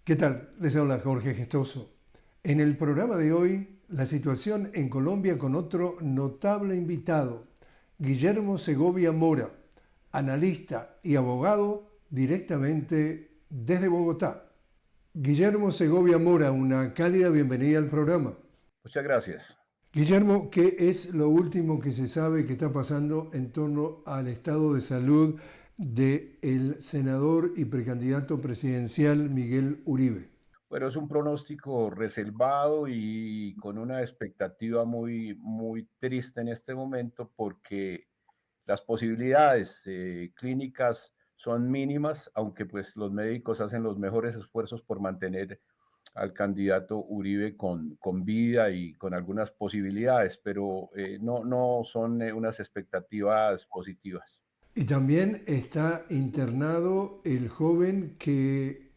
¿Qué tal? Les habla Jorge Gestoso. En el programa de hoy, la situación en Colombia con otro notable invitado, Guillermo Segovia Mora, analista y abogado directamente desde Bogotá. Guillermo Segovia Mora, una cálida bienvenida al programa. Muchas gracias. Guillermo, ¿qué es lo último que se sabe que está pasando en torno al estado de salud del senador y precandidato presidencial Miguel Uribe? Bueno, es un pronóstico reservado y con una expectativa muy triste en este momento porque las posibilidades clínicas son mínimas, aunque pues los médicos hacen los mejores esfuerzos por mantener al candidato Uribe con vida y con algunas posibilidades, pero no son unas expectativas positivas. Y también está internado el joven que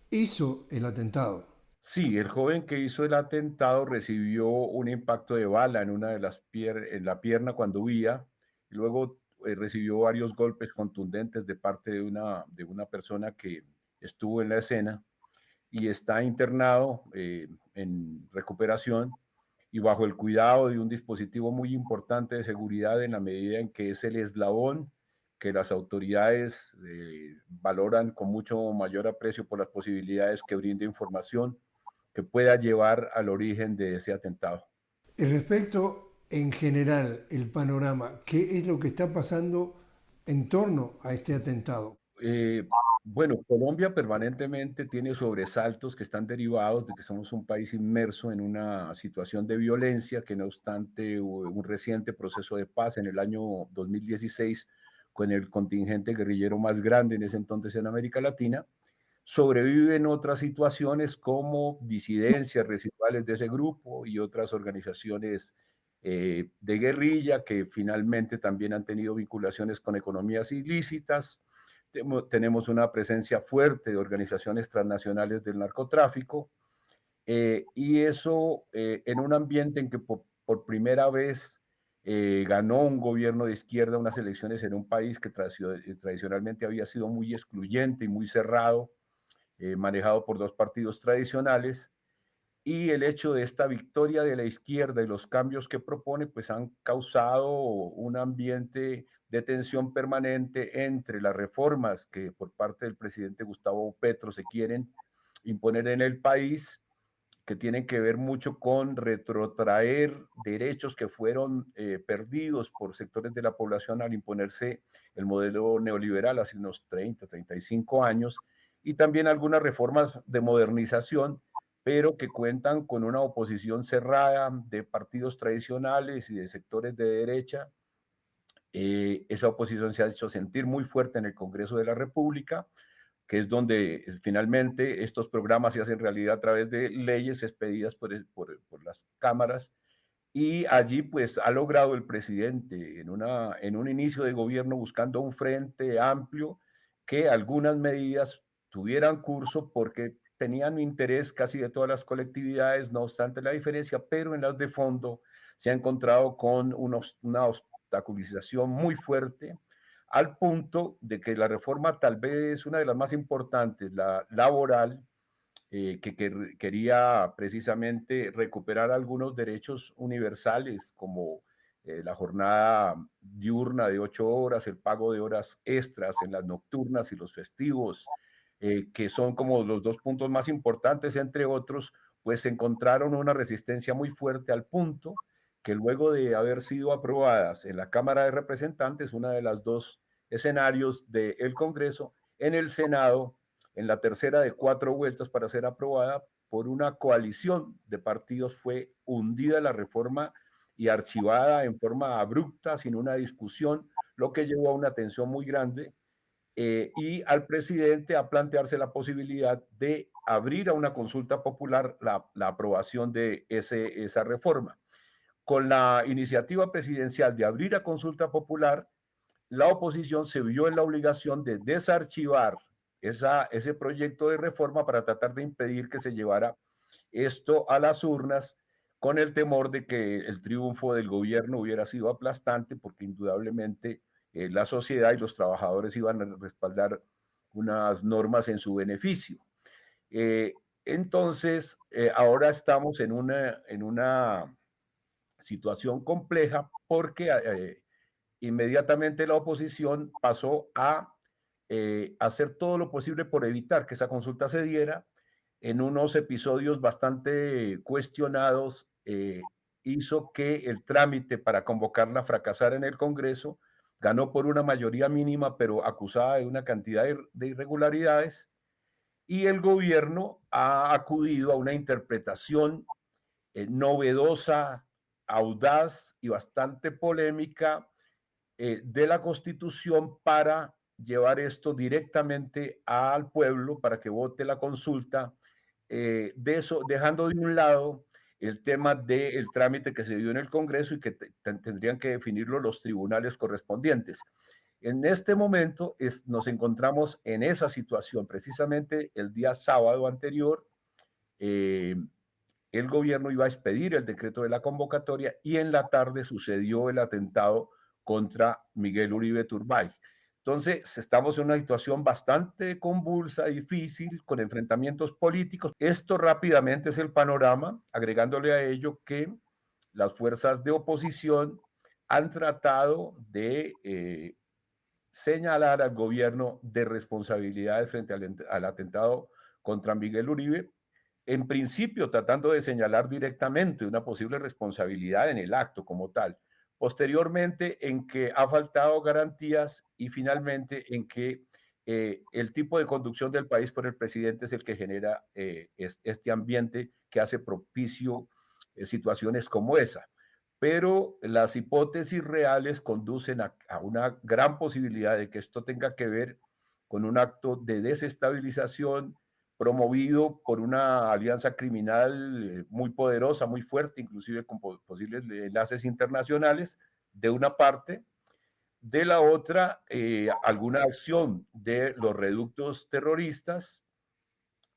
hizo el atentado. Sí, el joven que hizo el atentado recibió un impacto de bala en una de las en la pierna cuando huía, y luego recibió varios golpes contundentes de parte de una persona que estuvo en la escena y está internado en recuperación y bajo el cuidado de un dispositivo muy importante de seguridad en la medida en que es el eslabón que las autoridades valoran con mucho mayor aprecio por las posibilidades que brinde información que pueda llevar al origen de ese atentado. Y respecto en general, el panorama, ¿qué es lo que está pasando en torno a este atentado? Eh, bueno, Colombia permanentemente tiene sobresaltos que están derivados de que somos un país inmerso en una situación de violencia, que no obstante hubo un reciente proceso de paz en el año 2016 con el contingente guerrillero más grande en ese entonces en América Latina. Sobreviven otras situaciones como disidencias residuales de ese grupo y otras organizaciones de guerrilla que finalmente también han tenido vinculaciones con economías ilícitas. Tenemos una presencia fuerte de organizaciones transnacionales del narcotráfico y eso en un ambiente en que por primera vez ganó un gobierno de izquierda unas elecciones en un país que tradicionalmente había sido muy excluyente y muy cerrado, manejado por dos partidos tradicionales, y el hecho de esta victoria de la izquierda y los cambios que propone, pues han causado un ambiente de tensión permanente entre las reformas que por parte del presidente Gustavo Petro se quieren imponer en el país, que tienen que ver mucho con retrotraer derechos que fueron perdidos por sectores de la población al imponerse el modelo neoliberal hace unos 35 años, y también algunas reformas de modernización, pero que cuentan con una oposición cerrada de partidos tradicionales y de sectores de derecha. Esa oposición se ha hecho sentir muy fuerte en el Congreso de la República, que es donde finalmente estos programas se hacen realidad a través de leyes expedidas por las cámaras. Y allí pues ha logrado el presidente en un inicio de gobierno buscando un frente amplio que algunas medidas tuvieran curso porque tenían interés casi de todas las colectividades, no obstante la diferencia, pero en las de fondo se ha encontrado con una obstaculización muy fuerte al punto de que la reforma tal vez una de las más importantes, la laboral, que quería precisamente recuperar algunos derechos universales como la jornada diurna de 8 horas, el pago de horas extras en las nocturnas y los festivos, que son como los dos puntos más importantes, entre otros, pues encontraron una resistencia muy fuerte al punto que luego de haber sido aprobadas en la Cámara de Representantes, una de las dos escenarios del Congreso, en el Senado, en la tercera de 4 vueltas para ser aprobada por una coalición de partidos, fue hundida la reforma y archivada en forma abrupta, sin una discusión, lo que llevó a una tensión muy grande y al presidente a plantearse la posibilidad de abrir a una consulta popular la aprobación de esa reforma. Con la iniciativa presidencial de abrir a consulta popular, la oposición se vio en la obligación de desarchivar ese proyecto de reforma para tratar de impedir que se llevara esto a las urnas, con el temor de que el triunfo del gobierno hubiera sido aplastante, porque indudablemente la sociedad y los trabajadores iban a respaldar unas normas en su beneficio. Eh, entonces, ahora estamos en una situación compleja porque inmediatamente la oposición pasó a hacer todo lo posible por evitar que esa consulta se diera. En unos episodios bastante cuestionados, hizo que el trámite para convocarla fracasara en el Congreso. Ganó por una mayoría mínima, pero acusada de una cantidad de irregularidades. Y el gobierno ha acudido a una interpretación novedosa, audaz y bastante polémica de la Constitución para llevar esto directamente al pueblo para que vote la consulta, de eso, dejando de un lado el tema del trámite que se dio en el Congreso y que tendrían que definirlo los tribunales correspondientes. En este momento nos encontramos en esa situación. Precisamente el día sábado anterior, eh, el gobierno iba a expedir el decreto de la convocatoria y en la tarde sucedió el atentado contra Miguel Uribe Turbay. Entonces, estamos en una situación bastante convulsa, difícil, con enfrentamientos políticos. Esto rápidamente es el panorama, agregándole a ello que las fuerzas de oposición han tratado de señalar al gobierno de responsabilidades frente al atentado contra Miguel Uribe, en principio tratando de señalar directamente una posible responsabilidad en el acto como tal, posteriormente en que ha faltado garantías y finalmente en que el tipo de conducción del país por el presidente es el que genera este ambiente que hace propicio situaciones como esa. Pero las hipótesis reales conducen a una gran posibilidad de que esto tenga que ver con un acto de desestabilización promovido por una alianza criminal muy poderosa, muy fuerte, inclusive con posibles enlaces internacionales, de una parte. De la otra, alguna acción de los reductos terroristas,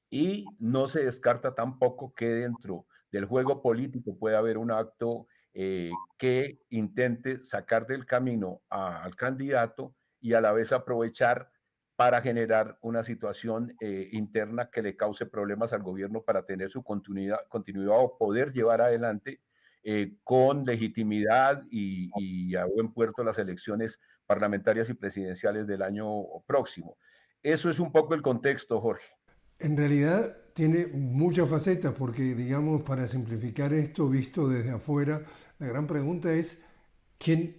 y no se descarta tampoco que dentro del juego político pueda haber un acto que intente sacar del camino al candidato y a la vez aprovechar para generar una situación interna que le cause problemas al gobierno para tener su continuidad o poder llevar adelante con legitimidad y a buen puerto las elecciones parlamentarias y presidenciales del año próximo. Eso es un poco el contexto, Jorge. En realidad tiene muchas facetas porque, digamos, para simplificar esto visto desde afuera, la gran pregunta es ¿quién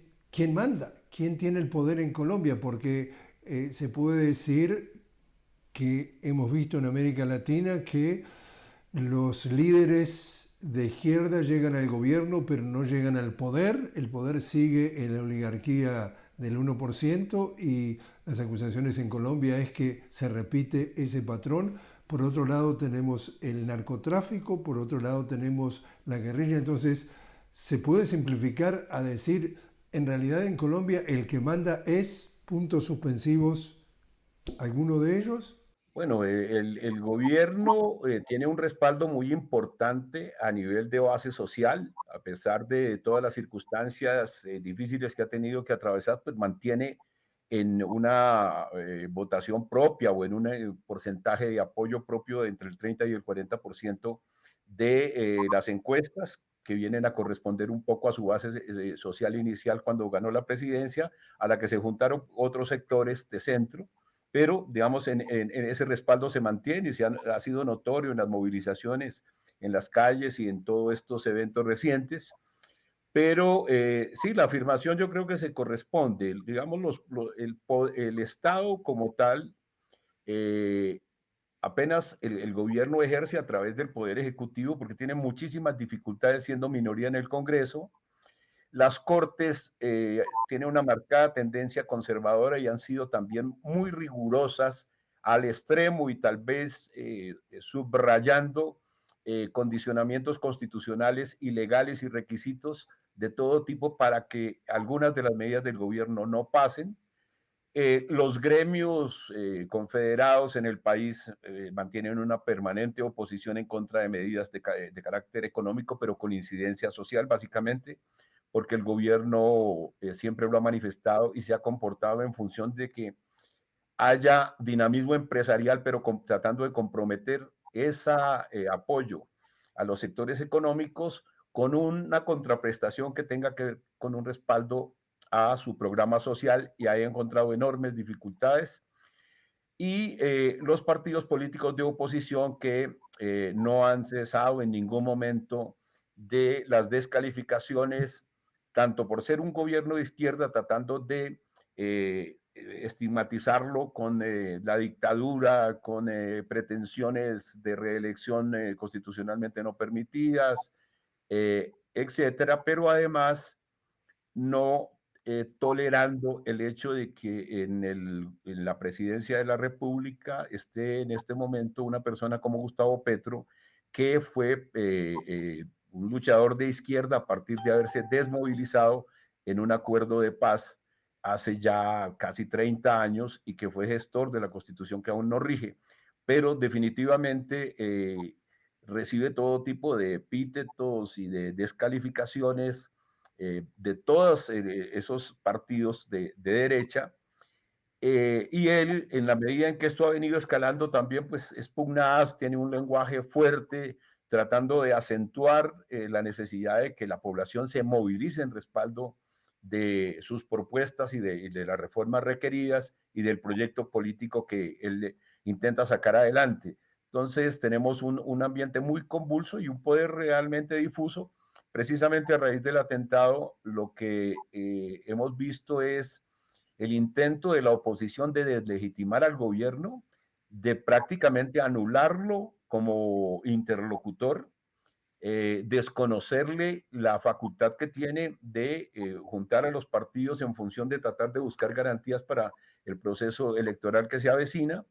manda? ¿Quién tiene el poder en Colombia? Porque se puede decir que hemos visto en América Latina que los líderes de izquierda llegan al gobierno pero no llegan al poder. El poder sigue en la oligarquía del 1% y las acusaciones en Colombia es que se repite ese patrón. Por otro lado tenemos el narcotráfico, por otro lado tenemos la guerrilla. Entonces se puede simplificar a decir, en realidad en Colombia el que manda es, puntos suspensivos, alguno de ellos. Bueno, el gobierno tiene un respaldo muy importante a nivel de base social, a pesar de todas las circunstancias difíciles que ha tenido que atravesar, pues mantiene en una votación propia o en un porcentaje de apoyo propio de entre el 30 y el 40% de las encuestas que vienen a corresponder un poco a su base social inicial cuando ganó la presidencia, a la que se juntaron otros sectores de centro, pero digamos en ese respaldo se mantiene y ha sido notorio en las movilizaciones en las calles y en todos estos eventos recientes. Pero sí, la afirmación yo creo que se corresponde. Digamos, el Estado como tal, eh, apenas el gobierno ejerce a través del Poder Ejecutivo porque tiene muchísimas dificultades siendo minoría en el Congreso. Las Cortes tienen una marcada tendencia conservadora y han sido también muy rigurosas al extremo y tal vez subrayando condicionamientos constitucionales ilegales y requisitos de todo tipo para que algunas de las medidas del gobierno no pasen. Los gremios confederados en el país mantienen una permanente oposición en contra de medidas de carácter económico, pero con incidencia social, básicamente, porque el gobierno siempre lo ha manifestado y se ha comportado en función de que haya dinamismo empresarial, pero tratando de comprometer ese apoyo a los sectores económicos con una contraprestación que tenga que ver con un respaldo a su programa social, y ha encontrado enormes dificultades. Y los partidos políticos de oposición que no han cesado en ningún momento de las descalificaciones, tanto por ser un gobierno de izquierda tratando de estigmatizarlo con la dictadura, con pretensiones de reelección constitucionalmente no permitidas, etcétera, pero además no tolerando el hecho de que en la presidencia de la República esté en este momento una persona como Gustavo Petro, que fue un luchador de izquierda a partir de haberse desmovilizado en un acuerdo de paz hace ya casi 30 años y que fue gestor de la Constitución que aún no rige, pero definitivamente recibe todo tipo de epítetos y de descalificaciones de todos esos partidos de derecha, y él, en la medida en que esto ha venido escalando, también pues es pugnaz, tiene un lenguaje fuerte, tratando de acentuar la necesidad de que la población se movilice en respaldo de sus propuestas y de las reformas requeridas y del proyecto político que él intenta sacar adelante. Entonces tenemos un ambiente muy convulso y un poder realmente difuso. Precisamente a raíz del atentado, lo que hemos visto es el intento de la oposición de deslegitimar al gobierno, de prácticamente anularlo como interlocutor, desconocerle la facultad que tiene de juntar a los partidos en función de tratar de buscar garantías para el proceso electoral que se avecina,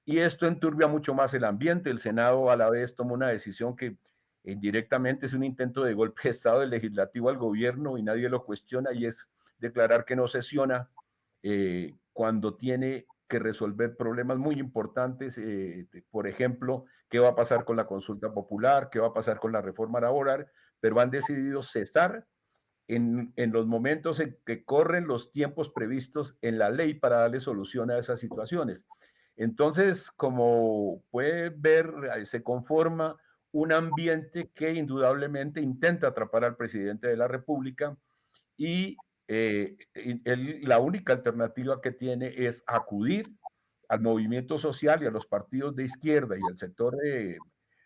y esto enturbia mucho más el ambiente. El Senado a la vez toma una decisión que indirectamente es un intento de golpe de Estado del legislativo al gobierno y nadie lo cuestiona, y es declarar que no sesiona cuando tiene que resolver problemas muy importantes, por ejemplo, qué va a pasar con la consulta popular, qué va a pasar con la reforma laboral, pero han decidido cesar en los momentos en que corren los tiempos previstos en la ley para darle solución a esas situaciones. Entonces, como puede ver, se conforma un ambiente que indudablemente intenta atrapar al presidente de la República, y la única alternativa que tiene es acudir al movimiento social y a los partidos de izquierda y al sector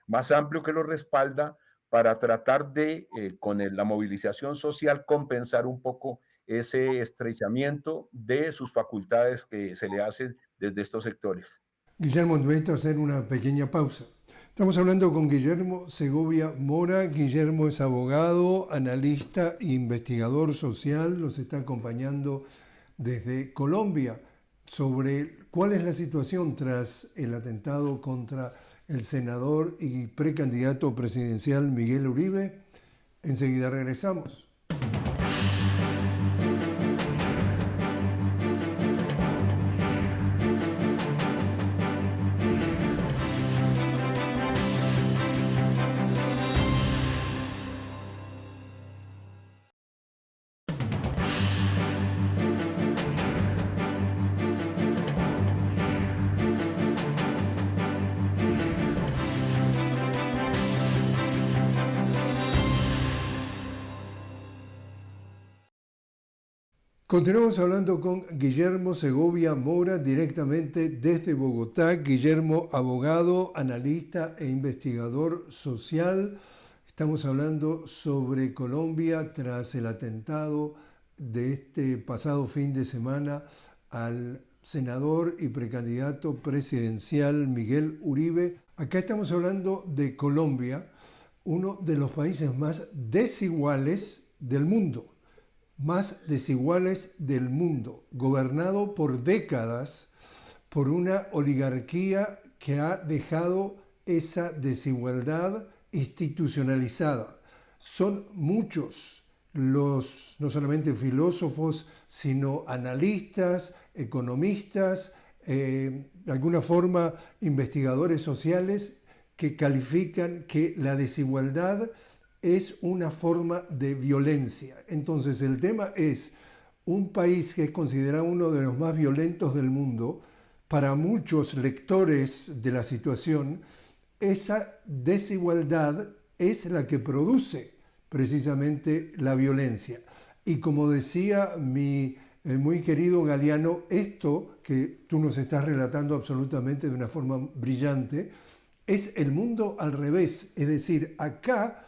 más amplio que lo respalda para tratar de, con la movilización social, compensar un poco ese estrechamiento de sus facultades que se le hacen desde estos sectores. Guillermo, te a hacer una pequeña pausa. Estamos hablando con Guillermo Segovia Mora. Guillermo es abogado, analista e investigador social. Nos está acompañando desde Colombia sobre cuál es la situación tras el atentado contra el senador y precandidato presidencial Miguel Uribe. Enseguida regresamos. Continuamos hablando con Guillermo Segovia Mora directamente desde Bogotá. Guillermo, abogado, analista e investigador social. Estamos hablando sobre Colombia tras el atentado de este pasado fin de semana al senador y precandidato presidencial Miguel Uribe. Acá estamos hablando de Colombia, uno de los países más desiguales del mundo. Gobernado por décadas por una oligarquía que ha dejado esa desigualdad institucionalizada. Son muchos los, no solamente filósofos, sino analistas, economistas, de alguna forma investigadores sociales, que califican que la desigualdad es una forma de violencia. Entonces el tema es un país que es considerado uno de los más violentos del mundo. Para muchos lectores de la situación esa desigualdad es la que produce precisamente la violencia. Y como decía mi muy querido Galeano, esto que tú nos estás relatando absolutamente de una forma brillante, es el mundo al revés. Es decir, acá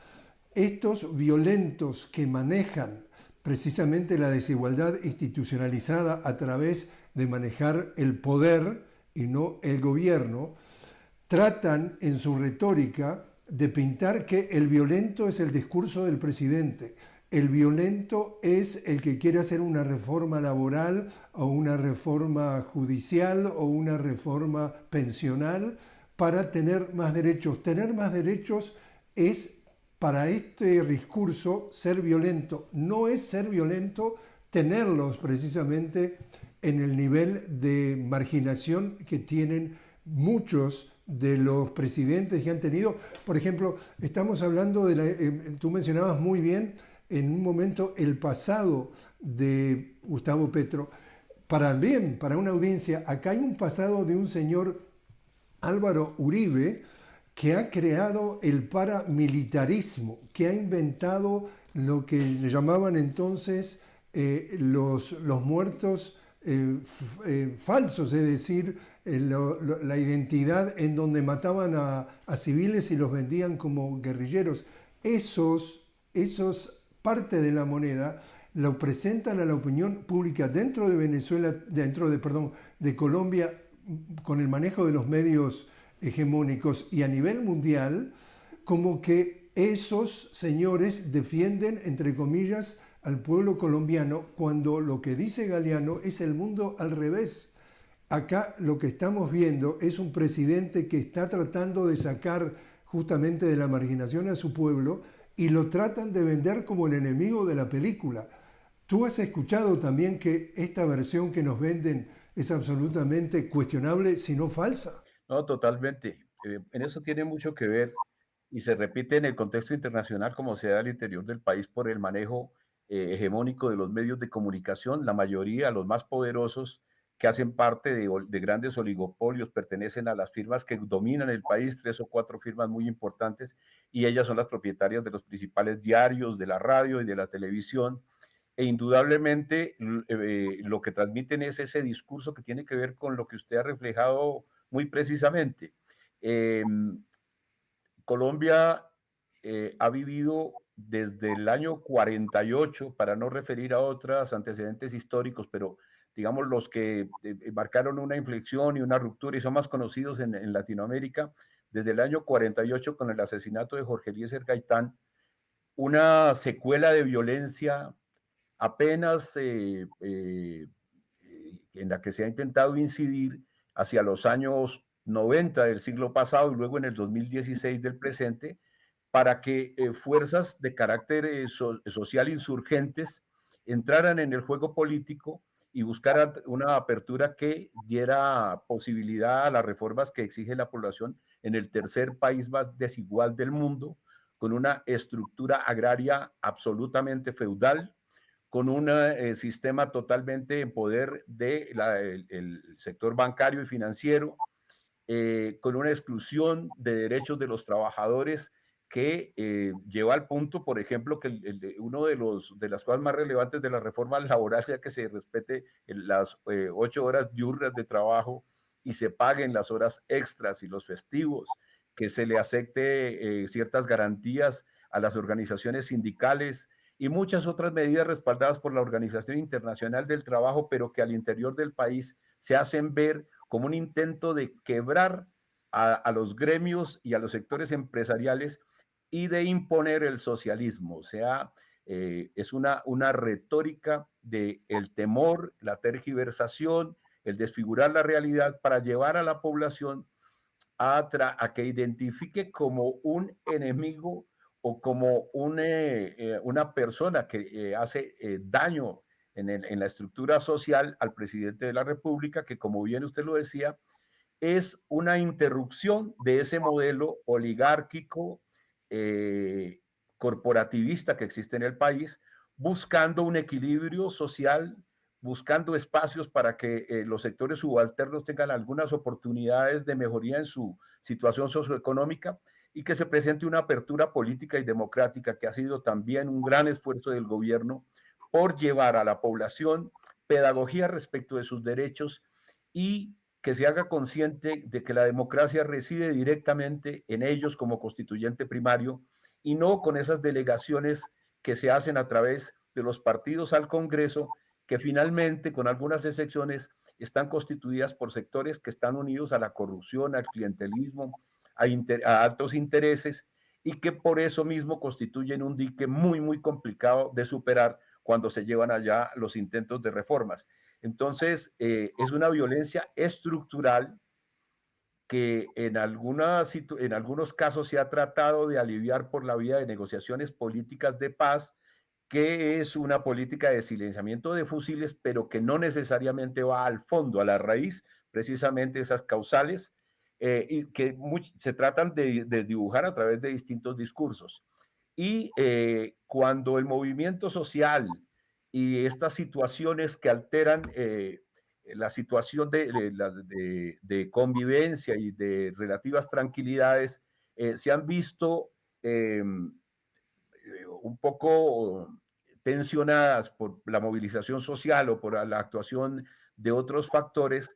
estos violentos que manejan precisamente la desigualdad institucionalizada a través de manejar el poder y no el gobierno, tratan en su retórica de pintar que el violento es el discurso del presidente, el violento es el que quiere hacer una reforma laboral o una reforma judicial o una reforma pensional para tener más derechos. Tener más derechos es, para este discurso, ser violento. No es ser violento tenerlos precisamente en el nivel de marginación que tienen muchos de los presidentes que han tenido. Por ejemplo, estamos hablando de tú mencionabas muy bien en un momento el pasado de Gustavo Petro. Para bien, para una audiencia, acá hay un pasado de un señor Álvaro Uribe que ha creado el paramilitarismo, que ha inventado lo que le llamaban entonces los muertos falsos, es decir, la identidad en donde mataban a civiles y los vendían como guerrilleros. Esos parte de la moneda lo presentan a la opinión pública dentro de Venezuela, de Colombia, con el manejo de los medios hegemónicos y a nivel mundial, como que esos señores defienden, entre comillas, al pueblo colombiano, cuando lo que dice Galeano es el mundo al revés. Acá lo que estamos viendo es un presidente que está tratando de sacar justamente de la marginación a su pueblo y lo tratan de vender como el enemigo de la película. ¿Tú has escuchado también que esta versión que nos venden es absolutamente cuestionable, si no falsa? No, totalmente. En eso tiene mucho que ver y se repite en el contexto internacional como se da al interior del país por el manejo hegemónico de los medios de comunicación. La mayoría, los más poderosos, que hacen parte de grandes oligopolios, pertenecen a las firmas que dominan el país, 3 o 4 firmas muy importantes, y ellas son las propietarias de los principales diarios, de la radio y de la televisión. E indudablemente lo que transmiten es ese discurso que tiene que ver con lo que usted ha reflejado muy precisamente. Eh, Colombia ha vivido desde el año 48, para no referir a otros antecedentes históricos, pero digamos los que marcaron una inflexión y una ruptura y son más conocidos en Latinoamérica, desde el año 48 con el asesinato de Jorge Eliezer Gaitán, una secuela de violencia apenas en la que se ha intentado incidir hacia los años 90 del siglo pasado y luego en el 2016 del presente, para que fuerzas de carácter social insurgentes entraran en el juego político y buscaran una apertura que diera posibilidad a las reformas que exige la población en el tercer país más desigual del mundo, con una estructura agraria absolutamente feudal, con un sistema totalmente en poder del sector bancario y financiero, con una exclusión de derechos de los trabajadores que lleva al punto, por ejemplo, que uno de las cosas más relevantes de la reforma laboral sea que se respete las 8 horas diurnas de trabajo y se paguen las horas extras y los festivos, que se le acepte ciertas garantías a las organizaciones sindicales y muchas otras medidas respaldadas por la Organización Internacional del Trabajo, pero que al interior del país se hacen ver como un intento de quebrar a los gremios y a los sectores empresariales y de imponer el socialismo. O sea, es una retórica de el temor, la tergiversación, el desfigurar la realidad para llevar a la población a que identifique como un enemigo o como una persona que hace daño en la estructura social al presidente de la República, que como bien usted lo decía, es una interrupción de ese modelo oligárquico, eh, corporativista que existe en el país, buscando un equilibrio social, buscando espacios para que los sectores subalternos tengan algunas oportunidades de mejoría en su situación socioeconómica y que se presente una apertura política y democrática que ha sido también un gran esfuerzo del gobierno por llevar a la población pedagogía respecto de sus derechos y que se haga consciente de que la democracia reside directamente en ellos como constituyente primario y no con esas delegaciones que se hacen a través de los partidos al Congreso, que finalmente, con algunas excepciones, están constituidas por sectores que están unidos a la corrupción, al clientelismo, a altos intereses y que por eso mismo constituyen un dique muy, muy complicado de superar cuando se llevan allá los intentos de reformas. Entonces, es una violencia estructural que en algunos casos se ha tratado de aliviar por la vía de negociaciones políticas de paz, que es una política de silenciamiento de fusiles, pero que no necesariamente va al fondo, a la raíz, precisamente esas causales, y que se tratan de dibujar a través de distintos discursos. Y cuando el movimiento social y estas situaciones que alteran la situación de convivencia y de relativas tranquilidades se han visto un poco tensionadas por la movilización social o por la actuación de otros factores,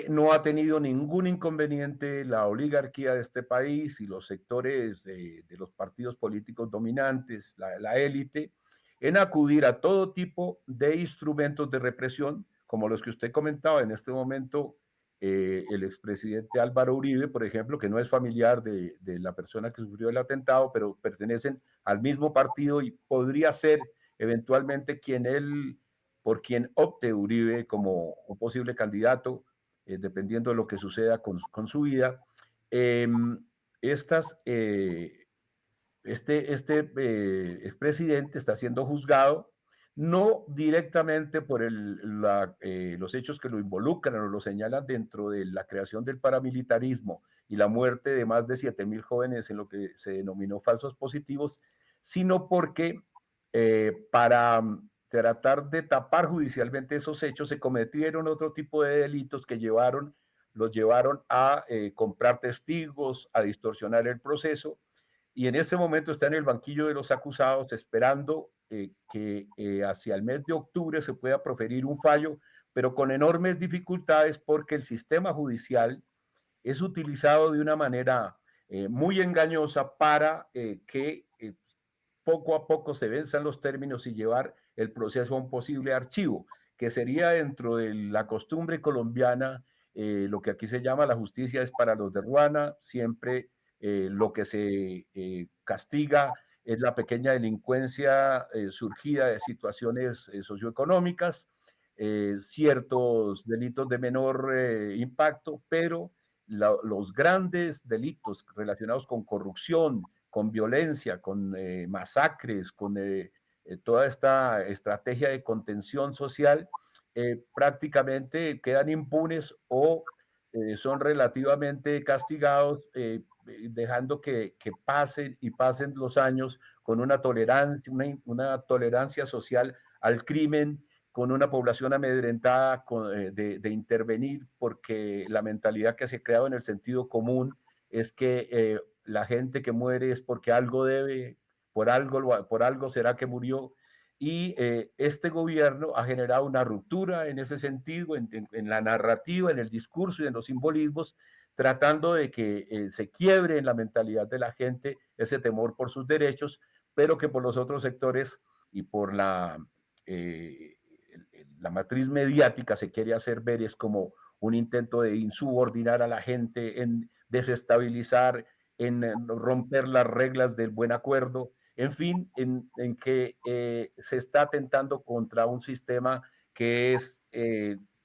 no ha tenido ningún inconveniente la oligarquía de este país y los sectores de los partidos políticos dominantes, la élite, en acudir a todo tipo de instrumentos de represión, como los que usted comentaba en este momento, el expresidente Álvaro Uribe, por ejemplo, que no es familiar de la persona que sufrió el atentado, pero pertenecen al mismo partido y podría ser eventualmente por quien opte Uribe como un posible candidato, dependiendo de lo que suceda con su vida. Eh, estas, expresidente está siendo juzgado no directamente por los hechos que lo involucran o lo señalan dentro de la creación del paramilitarismo y la muerte de más de 7,000 jóvenes en lo que se denominó falsos positivos, sino porque para tratar de tapar judicialmente esos hechos se cometieron otro tipo de delitos que los llevaron a comprar testigos, a distorsionar el proceso y en ese momento está en el banquillo de los acusados esperando que hacia el mes de octubre se pueda proferir un fallo, pero con enormes dificultades porque el sistema judicial es utilizado de una manera muy engañosa para que poco a poco se venzan los términos y llevar el proceso a un posible archivo, que sería dentro de la costumbre colombiana, lo que aquí se llama la justicia es para los de Ruana, siempre lo que se castiga es la pequeña delincuencia surgida de situaciones socioeconómicas, ciertos delitos de menor impacto, pero los grandes delitos relacionados con corrupción, con violencia, con masacres, con toda esta estrategia de contención social, prácticamente quedan impunes o son relativamente castigados, dejando que pasen y pasen los años con una tolerancia social al crimen, con una población amedrentada de intervenir, porque la mentalidad que se ha creado en el sentido común es que la gente que muere es porque algo debe, por algo será que murió. Y este gobierno ha generado una ruptura en ese sentido, en la narrativa, en el discurso y en los simbolismos, tratando de que se quiebre en la mentalidad de la gente ese temor por sus derechos, pero que por los otros sectores y por la matriz mediática se quiere hacer ver es como un intento de insubordinar a la gente, en desestabilizar, en romper las reglas del buen acuerdo, en fin, en que se está atentando contra un sistema que es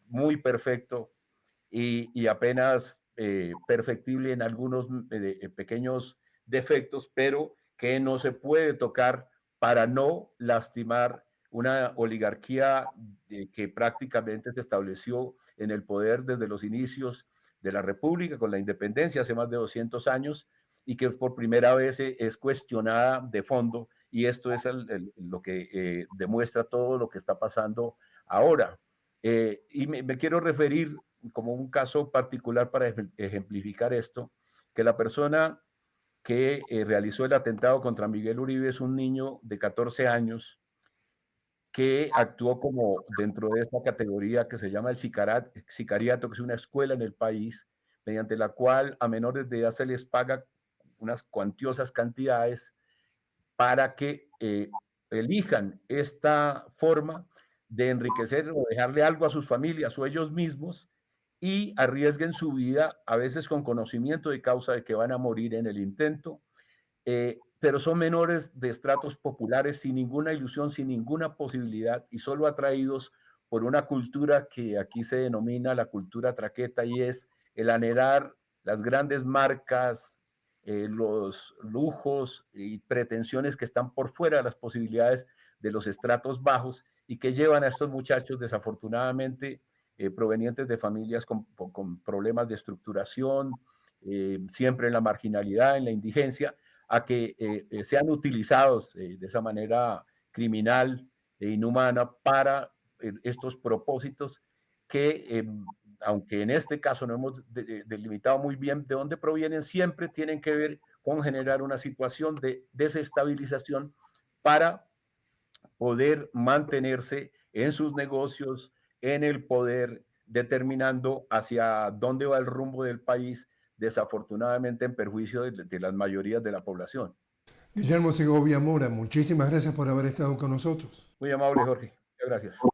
muy perfecto y apenas perfectible en algunos pequeños defectos, pero que no se puede tocar para no lastimar una oligarquía que prácticamente se estableció en el poder desde los inicios de la República, con la independencia hace más de 200 años, y que por primera vez es cuestionada de fondo, y esto es lo que demuestra todo lo que está pasando Ahora, y me quiero referir como un caso particular para ejemplificar esto, que la persona que realizó el atentado contra Miguel Uribe es un niño de 14 años que actuó como dentro de esta categoría que se llama el sicariato, que es una escuela en el país, mediante la cual a menores de edad se les paga unas cuantiosas cantidades para que elijan esta forma de enriquecer o dejarle algo a sus familias o ellos mismos y arriesguen su vida, a veces con conocimiento de causa de que van a morir en el intento, pero son menores de estratos populares sin ninguna ilusión, sin ninguna posibilidad y solo atraídos por una cultura que aquí se denomina la cultura traqueta y es el anhelar las grandes marcas, los lujos y pretensiones que están por fuera de las posibilidades de los estratos bajos y que llevan a estos muchachos desafortunadamente provenientes de familias con problemas de estructuración, siempre en la marginalidad, en la indigencia, a que sean utilizados de esa manera criminal e inhumana para estos propósitos que, aunque en este caso no hemos delimitado muy bien de dónde provienen, siempre tienen que ver con generar una situación de desestabilización para poder mantenerse en sus negocios, en el poder, determinando hacia dónde va el rumbo del país, desafortunadamente en perjuicio de las mayorías de la población. Guillermo Segovia Mora, muchísimas gracias por haber estado con nosotros. Muy amable, Jorge. Muchas gracias.